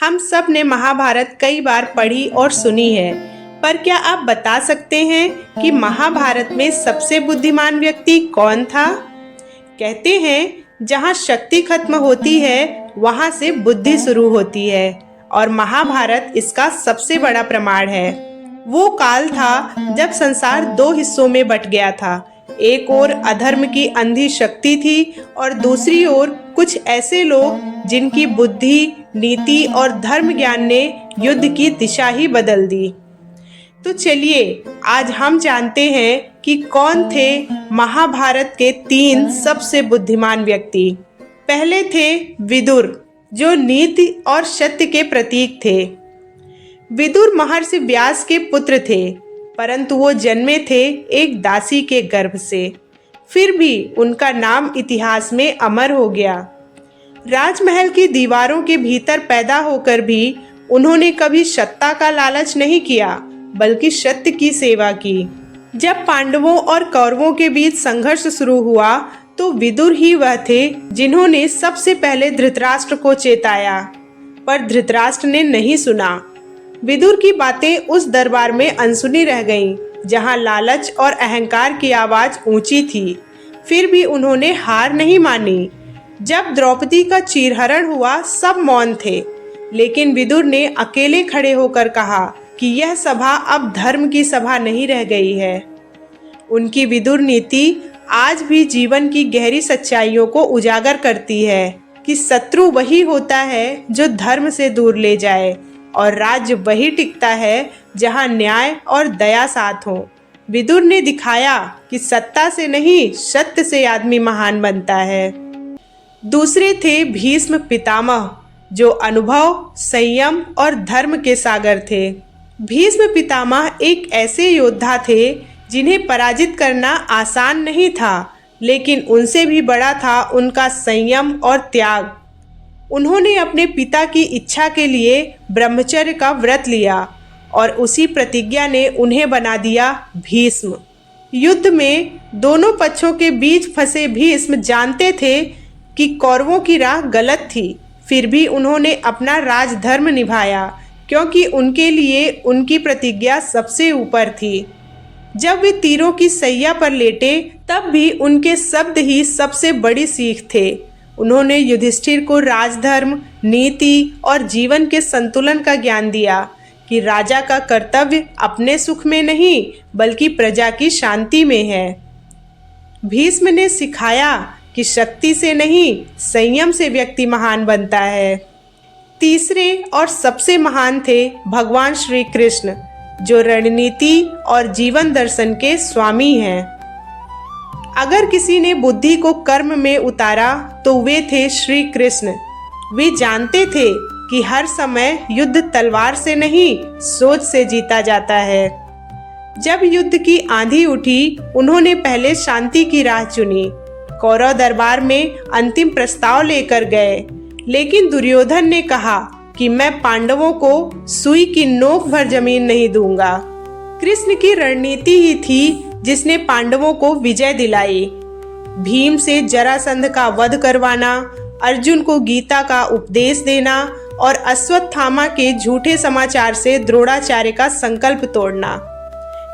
हम सब ने महाभारत कई बार पढ़ी और सुनी है, पर क्या आप बता सकते हैं कि महाभारत में सबसे बुद्धिमान व्यक्ति कौन था? कहते हैं जहाँ शक्ति खत्म होती है वहाँ से बुद्धि शुरू होती है और महाभारत इसका सबसे बड़ा प्रमाण है। वो काल था जब संसार दो हिस्सों में बट गया था। एक ओर अधर्म की अंधी शक्ति थी और दूसरी ओर कुछ ऐसे लोग जिनकी बुद्धि, नीति और धर्म ज्ञान ने युद्ध की दिशा ही बदल दी। तो चलिए आज हम जानते हैं कि कौन थे महाभारत के 3 सबसे बुद्धिमान व्यक्ति। पहले थे विदुर, जो नीति और सत्य के प्रतीक थे। विदुर महर्षि व्यास के पुत्र थे, परंतु वो जन्मे थे एक दासी के गर्भ से। फिर भी उनका नाम इतिहास में अमर हो गया। राजमहल की दीवारों के भीतर पैदा होकर भी उन्होंने कभी सत्ता का लालच नहीं किया, बल्कि सत्य की सेवा की। जब पांडवों और कौरवों के बीच संघर्ष शुरू हुआ तो विदुर ही वह थे जिन्होंने सबसे पहले धृतराष्ट्र को चेताया, पर धृतराष्ट्र ने नहीं सुना। विदुर की बातें उस दरबार में अनसुनी रह गईं, जहां लालच और अहंकार की आवाज ऊंची थी। फिर भी उन्होंने हार नहीं मानी। जब द्रौपदी का चीरहरण हुआ सब मौन थे, लेकिन विदुर ने अकेले खड़े होकर कहा कि यह सभा अब धर्म की सभा नहीं रह गई है। उनकी विदुर नीति आज भी जीवन की गहरी सच्चाइयों को उजागर करती है कि शत्रु वही होता है जो धर्म से दूर ले जाए और राज्य वही टिकता है जहां न्याय और दया साथ हो। विदुर ने दिखाया कि सत्ता से नहीं, सत्य से आदमी महान बनता है। दूसरे थे भीष्म पितामह, जो अनुभव, संयम और धर्म के सागर थे। भीष्म पितामह एक ऐसे योद्धा थे जिन्हें पराजित करना आसान नहीं था, लेकिन उनसे भी बड़ा था उनका संयम और त्याग। उन्होंने अपने पिता की इच्छा के लिए ब्रह्मचर्य का व्रत लिया और उसी प्रतिज्ञा ने उन्हें बना दिया भीष्म। युद्ध में दोनों पक्षों के बीच फंसे भीष्म जानते थे कि कौरवों की राह गलत थी, फिर भी उन्होंने अपना राजधर्म निभाया, क्योंकि उनके लिए उनकी प्रतिज्ञा सबसे ऊपर थी। जब वे तीरों की सैया पर लेटे तब भी उनके शब्द ही सबसे बड़ी सीख थे। उन्होंने युधिष्ठिर को राजधर्म, नीति और जीवन के संतुलन का ज्ञान दिया कि राजा का कर्तव्य अपने सुख में नहीं बल्कि प्रजा की शांति में है। भीष्म ने सिखाया कि शक्ति से नहीं, संयम से व्यक्ति महान बनता है। तीसरे और सबसे महान थे भगवान श्री कृष्ण, जो रणनीति और जीवन दर्शन के स्वामी हैं। अगर किसी ने बुद्धि को कर्म में उतारा तो वे थे श्री कृष्ण। वे जानते थे कि हर समय युद्ध तलवार से नहीं, सोच से जीता जाता है। जब युद्ध की आंधी उठी, उन्होंने पहले शांति की राह चुनी। कौरव दरबार में अंतिम प्रस्ताव लेकर गए, लेकिन दुर्योधन ने कहा कि मैं पांडवों को सुई की नोक भर जमीन नहीं दूंगा। कृष्ण की रणनीति ही थी जिसने पांडवों को विजय दिलाई। भीम से जरासंध का वध करवाना, अर्जुन को गीता का उपदेश देना और अश्वत्थामा के झूठे समाचार से द्रोणाचार्य का संकल्प तोड़ना।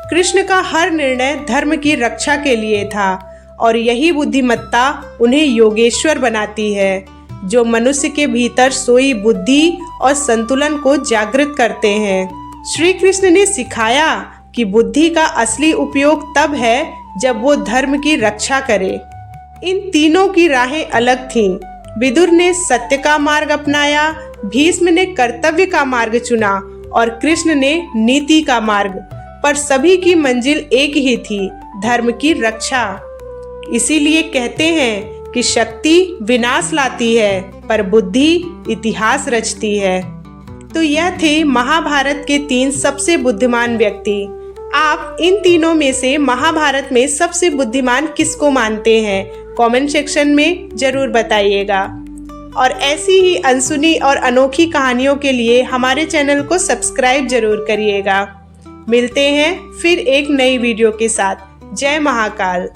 कृष्ण का हर निर्णय धर्म की रक्षा के लिए था और यही बुद्धिमत्ता उन्हें योगेश्वर बनाती है, जो मनुष्य के भीतर सोई बुद्धि और संतुलन को जागृत करते हैं। श्री कृष्ण ने सिखाया कि बुद्धि का असली उपयोग तब है जब वो धर्म की रक्षा करे। इन तीनों की राहें अलग थीं। विदुर ने सत्य का मार्ग अपनाया, भीष्म ने कर्तव्य का मार्ग चुना और कृष्ण ने नीति का मार्ग, पर सभी की मंजिल एक ही थी, धर्म की रक्षा। इसीलिए कहते हैं कि शक्ति विनाश लाती है, पर बुद्धि इतिहास रचती है। तो यह थे महाभारत के 3 सबसे बुद्धिमान व्यक्ति। आप इन तीनों में से महाभारत में सबसे बुद्धिमान किसको मानते हैं? कमेंट सेक्शन में जरूर बताइएगा। और ऐसी ही अनसुनी और अनोखी कहानियों के लिए हमारे चैनल को सब्सक्राइब जरूर करिएगा। मिलते हैं फिर एक नई वीडियो के साथ। जय महाकाल।